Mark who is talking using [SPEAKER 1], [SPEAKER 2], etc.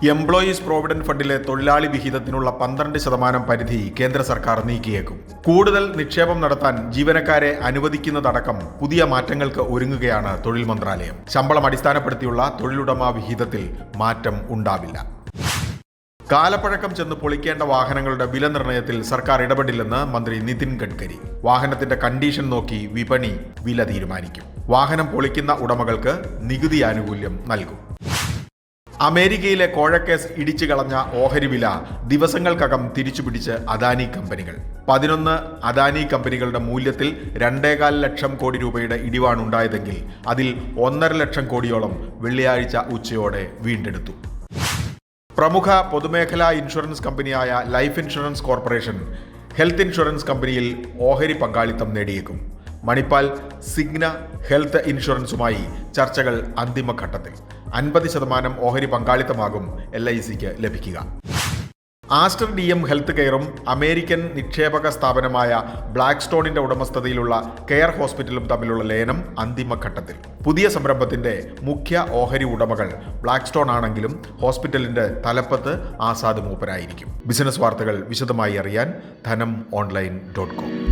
[SPEAKER 1] Employees provident ഫണ്ടിലെ തൊഴിലാളി വിഹിതത്തിനുള്ള 12% പരിധി കേന്ദ്ര സർക്കാർ നീക്കിയേക്കും. കൂടുതൽ നിക്ഷേപം നടത്താൻ ജീവനക്കാരെ അനുവദിക്കുന്നതടക്കം പുതിയ മാറ്റങ്ങൾക്ക് ഒരുങ്ങുകയാണ് തൊഴിൽ മന്ത്രാലയം. ശമ്പളം അടിസ്ഥാനപ്പെടുത്തിയുള്ള തൊഴിലുടമ വിഹിതത്തിൽ മാറ്റം ഉണ്ടാവില്ല. കാലപ്പഴക്കം ചെന്ന് പൊളിക്കേണ്ട വാഹനങ്ങളുടെ വില നിർണ്ണയത്തിൽ സർക്കാർ ഇടപെടില്ലെന്ന് മന്ത്രി നിതിൻ ഗഡ്കരി. വാഹനത്തിന്റെ കണ്ടീഷൻ നോക്കി വിപണി വില തീരുമാനിക്കും. വാഹനം പൊളിക്കുന്ന ഉടമകൾക്ക് നികുതി ആനുകൂല്യം നൽകും. അമേരിക്കയിലെ കോഴക്കേസ് ഇടിച്ചു കളഞ്ഞ ഓഹരി വില ദിവസങ്ങൾക്കകം തിരിച്ചുപിടിച്ച് അദാനി കമ്പനികൾ. 11 അദാനി കമ്പനികളുടെ മൂല്യത്തിൽ 2.25 ലക്ഷം കോടി രൂപയുടെ ഇടിവാണുണ്ടായതെങ്കിൽ അതിൽ 1.5 ലക്ഷം കോടിയോളം വെള്ളിയാഴ്ച ഉച്ചയോടെ വീണ്ടെടുത്തു. പ്രമുഖ പൊതുമേഖലാ ഇൻഷുറൻസ് കമ്പനിയായ life insurance corporation health insurance കമ്പനിയിൽ ഓഹരി പങ്കാളിത്തം നേടിയേക്കും. മണിപ്പാൽ സിഗ്ന ഹെൽത്ത് ഇൻഷുറൻസുമായി ചർച്ചകൾ അന്തിമഘട്ടത്തിൽ. 50% ഓഹരി പങ്കാളിത്തമാകും LICക്ക് ലഭിക്കുക. ആസ്റ്റർ DM ഹെൽത്ത് കെയറും അമേരിക്കൻ നിക്ഷേപക സ്ഥാപനമായ ബ്ലാക്ക് സ്റ്റോണിന്റെ ഉടമസ്ഥതയിലുള്ള കെയർ ഹോസ്പിറ്റലും തമ്മിലുള്ള ലയനം അന്തിമഘട്ടത്തിൽ. പുതിയ സംരംഭത്തിന്റെ മുഖ്യ ഓഹരി ഉടമകൾ ബ്ലാക്ക് സ്റ്റോൺ ആണെങ്കിലും ഹോസ്പിറ്റലിന്റെ തലപ്പത്ത് ആസാദ് മൂപ്പരായിരിക്കും. ബിസിനസ് വാർത്തകൾ വിശദമായി അറിയാൻ ധനം online.com.